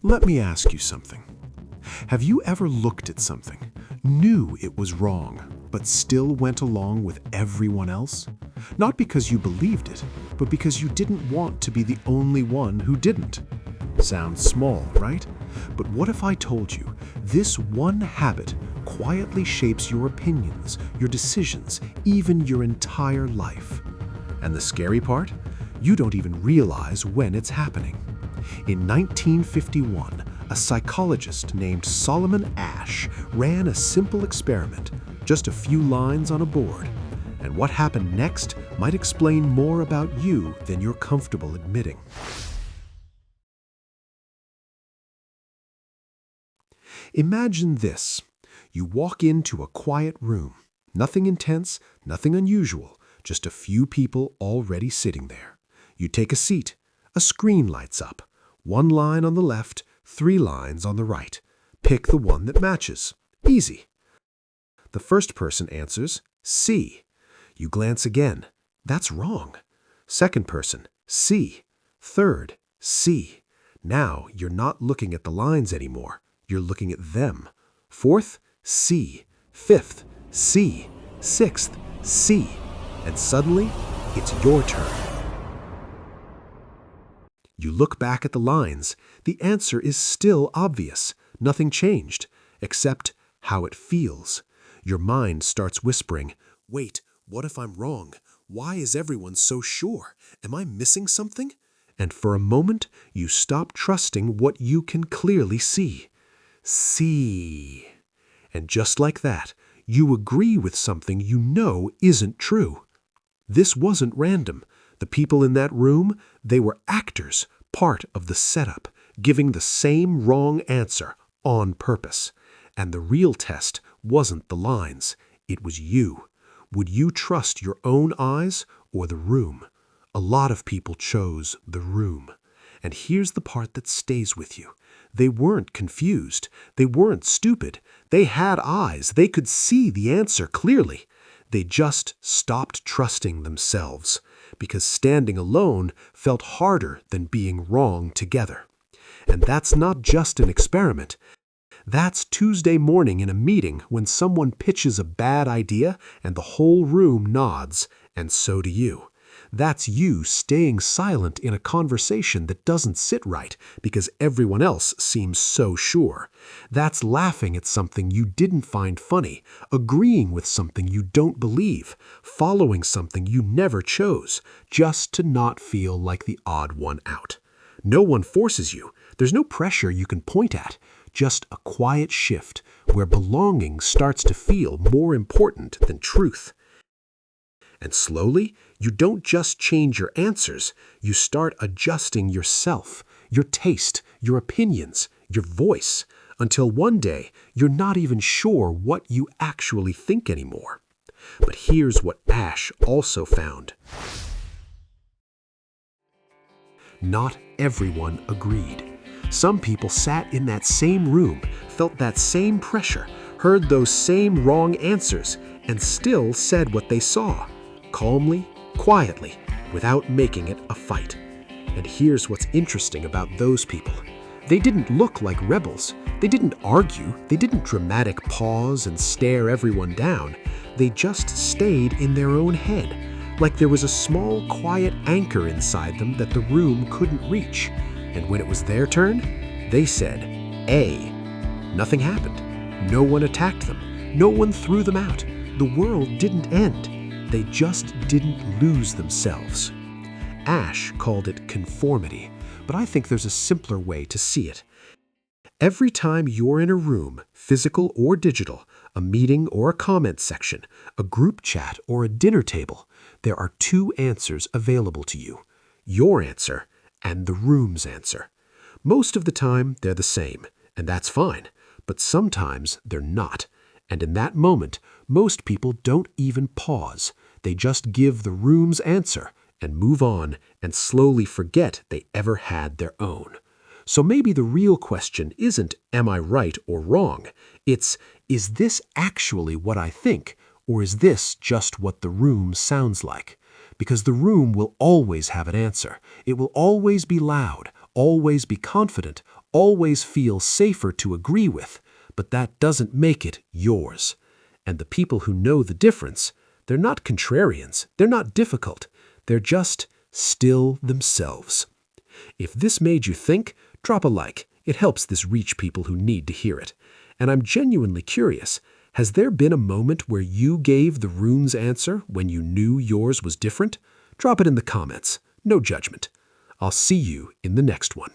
Let me ask you something. Have you ever looked at something, knew it was wrong, but still went along with everyone else? Not because you believed it, but because you didn't want to be the only one who didn't. Sounds small, right? But what if I told you this one habit quietly shapes your opinions, your decisions, even your entire life? And the scary part? You don't even realize when it's happening. In 1951, a psychologist named Solomon Asch ran a simple experiment, just a few lines on a board. And what happened next might explain more about you than you're comfortable admitting. Imagine this. You walk into a quiet room. Nothing intense, nothing unusual, just a few people already sitting there. You take a seat. A screen lights up. 1 line on the left, 3 lines on the right. Pick the one that matches. Easy. The first person answers C. You glance again. That's wrong. Second person, C. Third, C. Now you're not looking at the lines anymore. You're looking at them. Fourth, C. Fifth, C. Sixth, C. And suddenly, it's your turn. You look back at the lines. The answer is still obvious. Nothing changed, except how it feels. Your mind starts whispering, "Wait, what if I'm wrong? Why is everyone so sure? Am I missing something?" And for a moment, you stop trusting what you can clearly see. See. And just like that, you agree with something you know isn't true. This wasn't random. The people in that room, they were actors, part of the setup, giving the same wrong answer on purpose. And the real test wasn't the lines. It was you. Would you trust your own eyes or the room? A lot of people chose the room. And here's the part that stays with you. They weren't confused. They weren't stupid. They had eyes. They could see the answer clearly. They just stopped trusting themselves, because standing alone felt harder than being wrong together. And that's not just an experiment. That's Tuesday morning in a meeting when someone pitches a bad idea and the whole room nods, and so do you. That's you staying silent in a conversation that doesn't sit right because everyone else seems so sure. That's laughing at something you didn't find funny, agreeing with something you don't believe, following something you never chose, just to not feel like the odd one out. No one forces you. There's no pressure you can point at, just a quiet shift where belonging starts to feel more important than truth. And slowly, you don't just change your answers, you start adjusting yourself, your taste, your opinions, your voice, until one day you're not even sure what you actually think anymore. But here's what Asch also found. Not everyone agreed. Some people sat in that same room, felt that same pressure, heard those same wrong answers, and still said what they saw. Calmly, quietly, without making it a fight. And here's what's interesting about those people. They didn't look like rebels. They didn't argue. They didn't dramatic pause and stare everyone down. They just stayed in their own head, like there was a small, quiet anchor inside them that the room couldn't reach. And when it was their turn, they said, A. Nothing happened. No one attacked them. No one threw them out. The world didn't end. They just didn't lose themselves. Asch called it conformity, but I think there's a simpler way to see it. Every time you're in a room, physical or digital, a meeting or a comment section, a group chat or a dinner table, there are 2 answers available to you. Your answer and the room's answer. Most of the time, they're the same, and that's fine. But sometimes they're not. And in that moment, most people don't even pause. They just give the room's answer and move on and slowly forget they ever had their own. So maybe the real question isn't, am I right or wrong? It's, is this actually what I think, or is this just what the room sounds like? Because the room will always have an answer. It will always be loud, always be confident, always feel safer to agree with, but that doesn't make it yours. And the people who know the difference, they're not contrarians, they're not difficult, they're just still themselves. If this made you think, drop a like. It helps this reach people who need to hear it. And I'm genuinely curious, has there been a moment where you gave the room's answer when you knew yours was different? Drop it in the comments. No judgment. I'll see you in the next one.